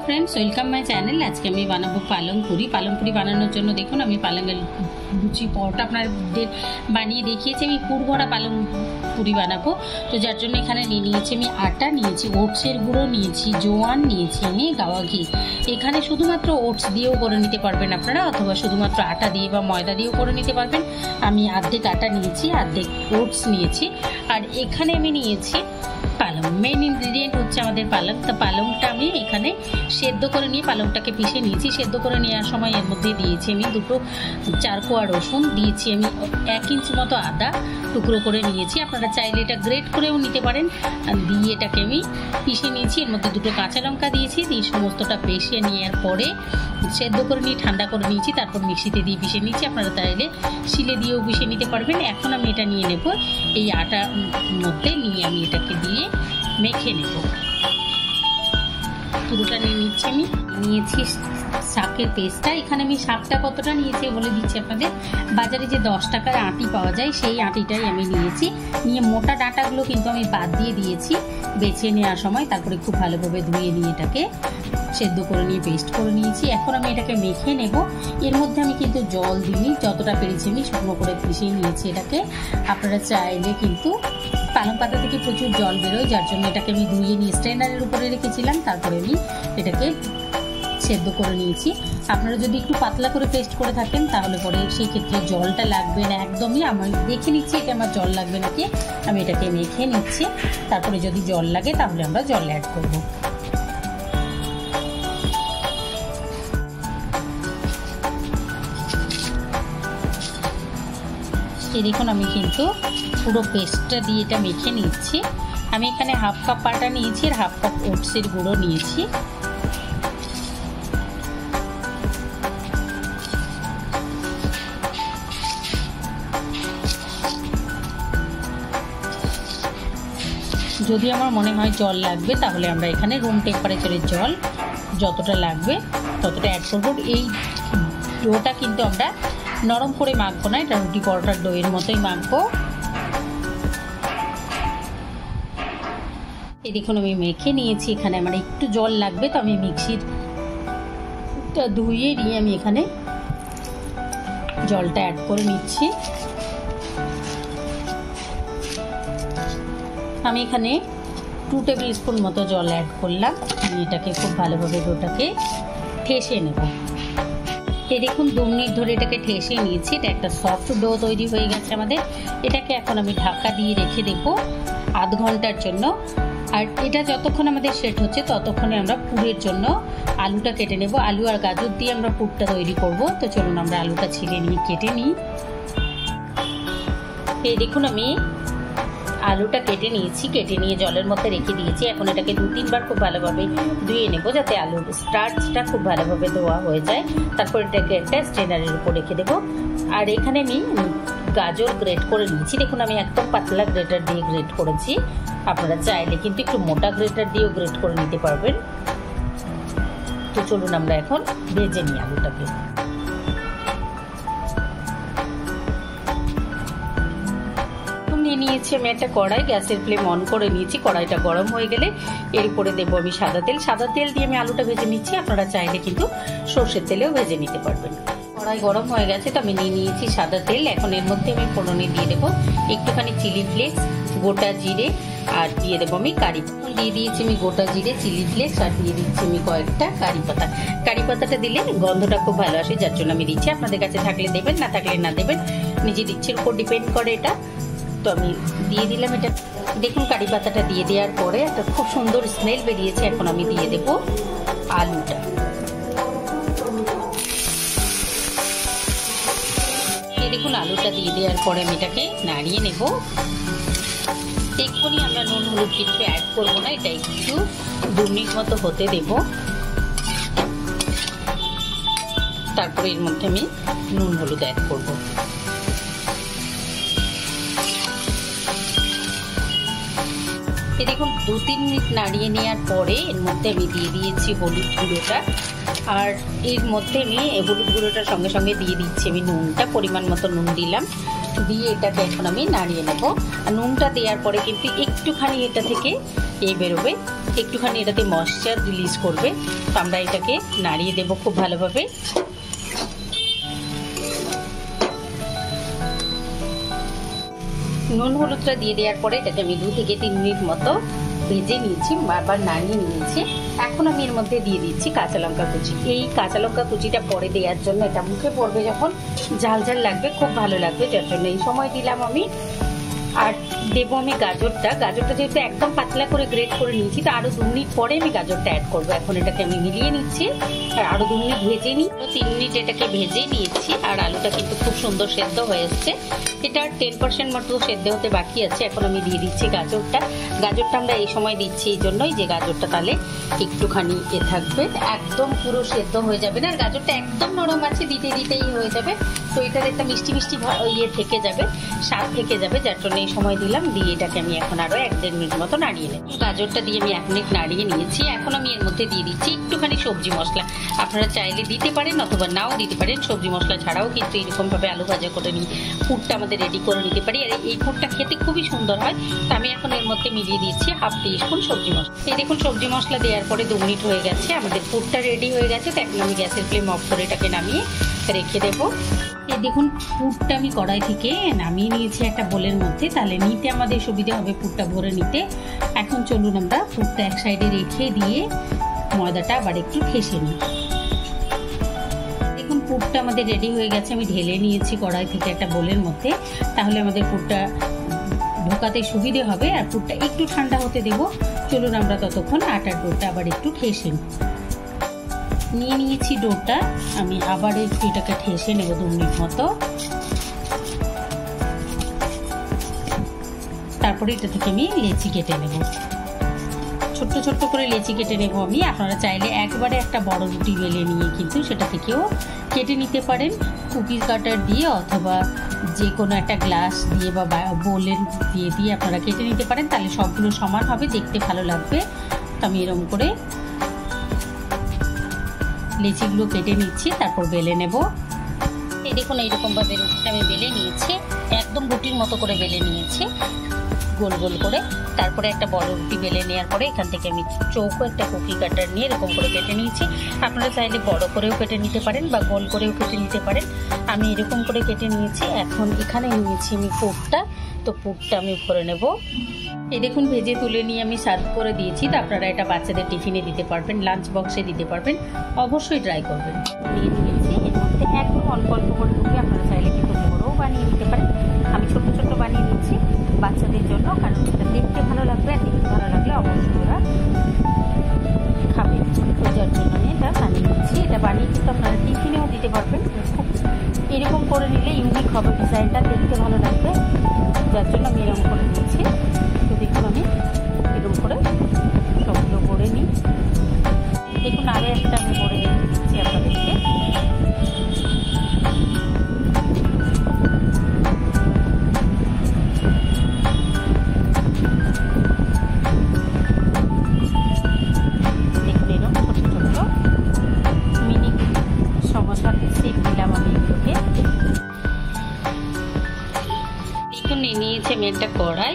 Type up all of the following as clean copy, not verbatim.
Hello friends welcome my channel. आज के আমি বানাবো পালং পুরি বানানোর জন্য দেখুন আমি পালংয়ের লুচি পরোটা আপনাদের বানিয়ে দেখিয়েছি। আমি পুরভরা পালং পুরি বানাবো, তো যার জন্য এখানে নিয়ে নিয়েছি আমি আটা, নিয়েছি ওটসের গুঁড়ো, নিয়েছি জোয়ান, নিয়েছি আমি গাওয়া ঘি। এখানে শুধুমাত্র ওটস দিয়েও করে নিতে পারবেন আপনারা, অথবা শুধুমাত্র আটা দিয়ে বা ময়দা দিয়েও করে নিতে পারবেন। আমি অর্ধেক আটা নিয়েছি, অর্ধেক ওটস নিয়েছি, আর এখানে আমি নিয়েছি পালং। মেন ইনগ্রিডিয়েন্ট হচ্ছে আমাদের পালং। তো পালংটা আমি এখানে সেদ্ধ করে নিয়ে পালংটাকে পিষে নিয়েছি। সেদ্ধ করে নেওয়ার সময় এর মধ্যে দিয়েছি আমি দুটো 4 কোয়া রসুন, দিয়েছি আমি 1 ইঞ্চি মতো আদা টুকরো করে নিয়েছি। আপনারা চাইলে এটা গ্রেট করেও নিতে পারেন। দিয়ে এটাকে আমি পিষে নিয়েছি। এর মধ্যে দুটো কাঁচা লঙ্কা দিয়েছি, দিয়ে সমস্তটা পিষে নেওয়ার পরে সেদ্ধ করে নিয়ে ঠান্ডা করে নিয়েছি, তারপর মিক্সিতে দিয়ে পিষে নিয়েছি। আপনারা চাইলে শিলে দিয়েও পিষে নিতে পারবেন। এখন আমি এটা নিয়ে নেব, এই আটার মধ্যে নিয়ে আমি এটাকে দিয়ে মেখে নেব। পুরোটা নিয়ে নিচ্ছি। আমি নিয়েছি শাকের পেস্টটা। এখানে আমি শাকটা কতটা নিয়েছি বলে দিচ্ছি আপনাদের। বাজারে যে 10 টাকার আটি পাওয়া যায় সেই আটিটাই আমি নিয়েছি। নিয়ে মোটা ডাঁটাগুলো কিন্তু আমি বাদ দিয়ে দিয়েছি বেছে নেওয়ার সময়। তারপরে খুব ভালোভাবে ধুয়ে নিয়ে এটাকে সেদ্ধ করে নিয়ে পেস্ট করে নিয়েছি। এখন আমি এটাকে মেখে নেব। এর মধ্যে আমি কিন্তু জল দিইনি, যতটা পেরেছি আমি শুকনো করে পিষিয়ে নিয়েছি এটাকে। আপনারা চাইলে কিন্তু পালং পাতা থেকে প্রচুর জল বেরোয়, যার জন্য এটাকে আমি ধুয়ে নিয়ে স্ট্রেনারের উপরে রেখেছিলাম। তারপরে আমি এটাকে সেদ্ধ করে নিয়েছি। আপনারা যদি একটু পাতলা করে পেস্ট করে থাকেন তাহলে পরে সেই ক্ষেত্রে জলটা লাগবে না একদমই। আমি দেখে নিচ্ছি এটা আমার জল লাগবে নাকি। আমি এটাকে মেখে নিচ্ছি, তারপরে যদি জল লাগে তাহলে আমরা জল অ্যাড করব। এই দেখুন আমি কিন্তু পুরো পেস্টটা দিয়ে এটা মেখে নিচ্ছি। আমি এখানে 1/2 কাপ আটা নিয়েছি আর 1/2 কাপ ওটসের গুঁড়ো নিয়েছি। যদি আমার মনে হয় জল লাগবে তাহলে আমরা এখানে রুম টেম্পারেচারের জল যতটা লাগবে ততটা অ্যাড করব। এই ডোটা কিন্তু আমরা নরম করে মাখবো না, এটা রুটি পরোটার ডোয়ের মতোই মাখবো। এই দেখুন আমি মেখে নিয়েছি। এখানে আমার একটু জল লাগবে, তো আমি মিক্সিটা ধুয়ে নিয়ে আমি এখানে জলটা অ্যাড করে নিচ্ছি। আমি এখানে 2 টেবিল স্পুন মতো জল অ্যাড করলাম। আমি এটাকে খুব ভালোভাবে ডোটাকে ঠেসে নেব। এই দেখুন 2 মিনিট ধরে এটাকে ঠেসে নিয়েছি। এটা একটা সফট ডো তৈরি হয়ে গেছে আমাদের। এটাকে এখন আমি ঢাকা দিয়ে রেখে দেব আধ ঘন্টার জন্য। আর এটা যতক্ষণ আমাদের সেট হচ্ছে ততক্ষণে আমরা পুরের জন্য আলুটা কেটে নেব। আলু আর গাজর দিয়ে আমরা পুরটা তৈরি করব। তো চলুন আমরা আলুটা ছিলে নিয়ে কেটে নিই। এই দেখুন আমি আলুটা কেটে নিয়েছি, কেটে নিয়ে জলের মধ্যে রেখে দিয়েছি। এখন এটাকে 2-3 বার খুব ভালোভাবে ধুয়ে নেব, যাতে আলুর স্টার্চটা খুব ভালোভাবে ধোয়া হয়ে যায়। তারপর এটাকে একটা স্ট্রেনারের উপর রেখে দেবো। আর এখানে আমি গাজর গ্রেট করে নিয়েছি। দেখুন আমি একদম পাতলা গ্রেটার দিয়ে গ্রেট করেছি। আপনারা চাইলে কিন্তু একটু মোটা গ্রেটার দিয়েও গ্রেট করে নিতে পারবেন। তো চলুন আমরা এখন ভেজে নিই আলুটাকে। নিয়েছি আমি একটা কড়াই, গ্যাসের ফ্লেম অন করে নিয়েছি। কড়াইটা গরম হয়ে গেলে এর উপরে দেবো আমি সাদা তেল। সাদা তেল দিয়ে আমি আলুটা ভেজে নিচ্ছি। আপনারা চাইলে কিন্তু সর্ষের তেলেও ভেজে নিতে পারবেন। কড়াই গরম হয়ে গেছে, তো আমি নিয়ে নিয়েছি সাদা তেল। এখন এর মধ্যে আমি ফোড়নে দিয়ে দেবো একটুখানি চিলি ফ্লেক্স, গোটা জিরে, আর দিয়ে দেবো আমি কারি পাতা। দিয়ে দিয়েছি আমি গোটা জিরে, চিলি ফ্লেক্স, আর দিয়ে দিচ্ছি আমি কয়েকটা কারি পাতা। কারি পাতাটা দিলে গন্ধটা খুব ভালো আসে, যার জন্য আমি দিচ্ছি। আপনাদের কাছে থাকলে দেবেন, না থাকলে না দেবেন, নিজের ইচ্ছের উপর ডিপেন্ড করে এটা। তো আমি দিয়ে দিলাম এটা। দেখুন কারি পাতাটা দিয়ে দেওয়ার পরে একটা খুব সুন্দর স্মেল বেরিয়েছে। এখন আমি দিয়ে দেব আলুটা। দেখুন আলুটা দিয়ে দেওয়ার পরে আমি এটাকে নাড়িয়ে নেব। এক্ষুনি আমরা নুন হলুদ কিছু অ্যাড করবো না, এটা একটু 2 মিনিট মতো হতে দেব। তারপরে এর মধ্যে আমি নুন হলুদ অ্যাড করবো। দেখুন 2-3 মিনিট নাড়িয়ে নেওয়ার পরে এর মধ্যে আমি দিয়ে দিয়েছি হলুদ গুঁড়োটা। আর এর মধ্যে আমি হলুদ গুঁড়োটার সঙ্গে সঙ্গে দিয়ে দিচ্ছি আমি নুনটা, পরিমাণ মতো নুন দিলাম। দিয়ে এটাকে এখন আমি নাড়িয়ে নেব। আর নুনটা দেওয়ার পরে কিন্তু একটুখানি এটা থেকে বেরোবে, একটুখানি এটাতে ময়েশ্চার রিলিজ করবে। তো আমরা এটাকে নাড়িয়ে দেবো খুব ভালোভাবে। নুন হলুদটা দিয়ে দেওয়ার পরে এটাকে আমি 2 থেকে 3 মিনিট মতো ভেজে নিয়েছি, বারবার নাড়িয়ে নিয়েছি। এখন আমি এর মধ্যে দিয়ে দিচ্ছি কাঁচা লঙ্কা কুচি। এই কাঁচা লঙ্কা কুচিটা পরে দেওয়ার জন্য, এটা মুখে পড়বে যখন ঝাল ঝাল লাগবে, খুব ভালো লাগবে, যার জন্য এই সময় দিলাম আমি। আর দেবো আমি গাজরটা। গাজরটা যেহেতু একদম পাতলা করে গ্রেট করে নিয়েছি, তো আরো 2 মিনিট পরে আমি গাজরটা অ্যাড করবো। এখন এটাকে আমি মিলিয়ে নিচ্ছি আর আরো 2 মিনিট ভেজে নিই। 3 মিনিট এটাকে ভেজে নিয়েছি আর আলুটা কিন্তু খুব সুন্দর সেদ্ধ হয়ে এসছে। এটা 10% মতো সেদ্ধ হতে বাকি আছে। এখন আমি দিয়ে দিচ্ছি গাজরটা। গাজরটা আমরা এই সময় দিচ্ছি এই জন্যই যে গাজরটা তাহলে একটুখানি থাকবে, একদম পুরো সেদ্ধ হয়ে যাবে না। আর গাজরটা একদম নরম আছে, দিতেই হয়ে যাবে। তো এটার একটা মিষ্টি মিষ্টি থেকে যাবে, স্বাদ থেকে যাবে, যার জন্য এই সময় দিলাম। দিয়ে এটাকে আমি এখন আরো 1-1.5 মিনিট মতো নাড়িয়ে নেব। গাজরটা দিয়ে আমি 1 মিনিট নাড়িয়ে নিয়েছি। এখন আমি এর মধ্যে দিয়ে দিচ্ছি একটুখানি সবজি মশলা। আপনারা চাইলে দিতে পারেন অথবা নাও দিতে পারেন। সবজি মশলা ছাড়াও কিন্তু এরকম ভাবে আলু ভাজা করে নিই, পুরটা আমাদের রেডি করে নিতে পারি। আর এই পুরটা খেতে খুবই সুন্দর হয়। তো আমি এখন এর মধ্যে মিলিয়ে দিচ্ছি 1/2 টিস্পুন সবজি মশলা। এই দেখুন সবজি মশলা দেওয়ার পরে 2 মিনিট হয়ে গেছে, আমাদের পুরটা রেডি হয়ে গেছে। তো এখন আমি গ্যাসের ফ্লেম অফ করে এটাকে নামিয়ে রেখে দেবো। এই দেখুন পুরটা আমি কড়াই থেকে নামিয়ে নিয়েছি একটা বোলের মধ্যে, তাহলে নিতে আমাদের সুবিধা হবে পুরটা ভরে নিতে। এখন চলুন আমরা পুরটা এক সাইডে রেখে দিয়ে ময়দাটা আবার একটু ঘেষে নিই। দেখুন পুরটা আমাদের রেডি হয়ে গেছে। আমি ঢেলে নিয়েছি কড়াই থেকে একটা বোলের মধ্যে, তাহলে আমাদের পুরটা ঢোকাতে সুবিধে হবে। আর পুরটা একটু ঠান্ডা হতে দেবো। চলুন আমরা ততক্ষণ আটার ডোটা আবার একটু ঘেষে নিই। নিয়ে নিয়েছি ডোটা, আমি আবার একটু এটাকে ঠেসে নেব 2 মিনিট মতো। তারপরে এটা থেকে আমি লেচি কেটে নেব, ছোট্ট ছোট্ট করে লেচি কেটে নেব আমি। আপনারা চাইলে একবারে একটা বড় রুটি বেলে নিয়ে কিন্তু সেটা থেকেও কেটে নিতে পারেন, কুকিজ কাটার দিয়ে অথবা যে কোনো একটা গ্লাস দিয়ে বা বোলের দিয়ে আপনারা কেটে নিতে পারেন। তাহলে সবগুলো সমান হবে, দেখতে ভালো লাগবে। তো আমি এরকম করে লেচিগুলো কেটে নিচ্ছি, তারপর বেলে নেব। এই দেখুন এইরকম ভাবে রুটিটা আমি বেলে নিয়েছি, একদম রুটির মতো করে বেলে নিয়েছি গোল গোল করে। তারপরে একটা বড় রুটি বেলে নেওয়ার পরে এখান থেকে আমি চৌকো একটা কুকি কাটার নিয়ে এরকম করে কেটে নিয়েছি। আপনারা চাইলে বড় করেও কেটে নিতে পারেন বা গোল করেও কেটে নিতে পারেন। আমি এরকম করে কেটে নিয়েছি। এখন এখানে নিয়েছি আমি পুরটা, তো পুরটা আমি ভরে নেব। এই দেখুন ভেজে তুলে নিয়ে আমি সার্ভ করে দিয়েছি। তো আপনারা এটা বাচ্চাদের টিফিনে দিতে পারবেন, লাঞ্চ বক্সে দিতে পারবেন, অবশ্যই ট্রাই করবেন। দিয়ে দিয়েছি এর মধ্যে একদম অল্প অল্প করে ঢুকে, আপনারা চাইলে কিন্তু বড়ও বানিয়ে দিতে পারেন। আমি ছোট ছোট বানিয়ে দিচ্ছি বাচ্চাদের জন্য, কারণ এটা দেখতে ভালো লাগবে আর দেখতে ভালো লাগলে অবশ্যই ওরা খাবে। তো যার জন্য আমি এটা বানিয়ে দিচ্ছি। এটা বানিয়ে কিন্তু আপনারা টিফিনেও দিতে পারবেন। খুব এরকম করে নিলে ইউনিক হবে, ডিজাইনটা দেখতে ভালো লাগবে, যার জন্য আমি এরকম করে দিচ্ছি। তো দেখুন আমি এরকম করে সবগুলো ভরে নিই। দেখুন আরও একটা আমি ভরে দিচ্ছি আপনাদেরকে। দেখুন এরকম ছোট ছোট মিনি সমস্যার শেপ দিলাম আমি এগুলোকে। দেখুন নিয়েছি আমি একটা কড়াই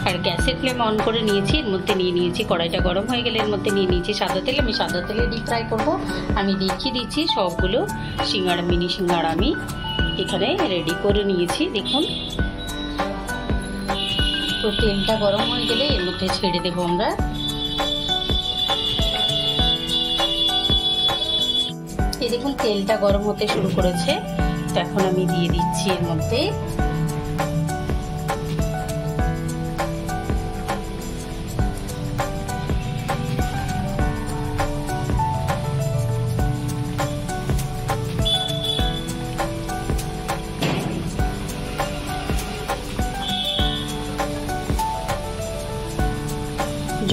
আর গ্যাসের ফ্লেম অন করে নিয়েছি। এর মধ্যে নিয়ে নিয়েছি, কড়াইটা গরম হয়ে গেলে এর মধ্যে নিয়ে নিয়েছি সাদা তেল। আমি সাদা তেলে ডিপ ফ্রাই করবো। আমি দেখিয়ে দিচ্ছি সবগুলো সিঙ্গাড়া, মিনি সিঙ্গাড়া আমি এখানে রেডি করে নিয়েছি। দেখুন তো তেলটা গরম হয়ে গেলে এর মধ্যে ছেড়ে দেবো আমরা। এই দেখুন তেলটা গরম হতে শুরু করেছে। তো এখন আমি দিয়ে দিচ্ছি এর মধ্যে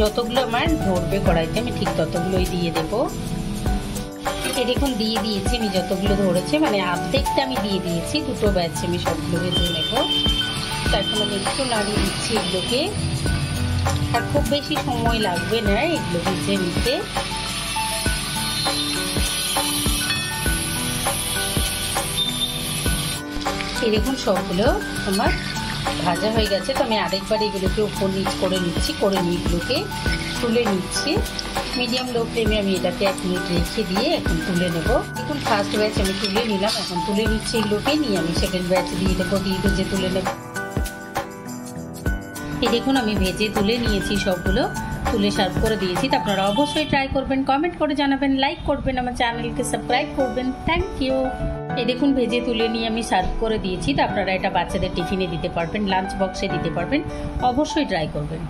যতগুলো আমার ধরবে কড়াইতে আমি ঠিক ততগুলোই দিয়ে দেবো। এই দেখুন দিয়ে দিয়েছি আমি যতগুলো ধরেছে, মানে অর্ধেকটা আমি দিয়ে দিয়েছি। 2টো ব্যাচ আমি সবগুলো ভেজে নেব। তো এখন আমি একটু নাড়িয়ে দিচ্ছি এগুলোকে। আর খুব বেশি সময় লাগবে না এগুলো ভেজে নিতে। এই দেখুন সবগুলো আমার ভাজা হয়ে গেছে। তো আমি আরেকবার এগুলোকে উপর নিচ করে নিচ্ছি, করে নিয়ে এগুলোকে তুলে নিচ্ছি। মিডিয়াম লো ফ্লেমে আমি এটাকে 1 মিনিট রেখে দিয়ে এখন তুলে নেব। দেখুন ফার্স্ট ব্যাচ আমি তুলে নিলাম, এখন তুলে নিচ্ছি এগুলোকে, নিয়ে আমি সেকেন্ড ব্যাচ দিয়ে দেবো, দিয়ে ভেজে তুলে নেব। এই দেখুন আমি ভেজে তুলে নিয়েছি, সবগুলো তুলে সার্ভ করে দিয়েছি। তো আপনারা অবশ্যই ট্রাই করবেন, কমেন্ট করে জানাবেন, লাইক করবেন, আমার চ্যানেলকে সাবস্ক্রাইব করবেন। Thank you. এই দেখুন ভেজে তুলে নিয়ে আমি সার্ভ করে দিয়েছি। তো আপনারা এটা বাচ্চাদের টিফিনে দিতে পারবেন, লাঞ্চ বক্সে দিতে পারবেন, অবশ্যই ট্রাই করবেন।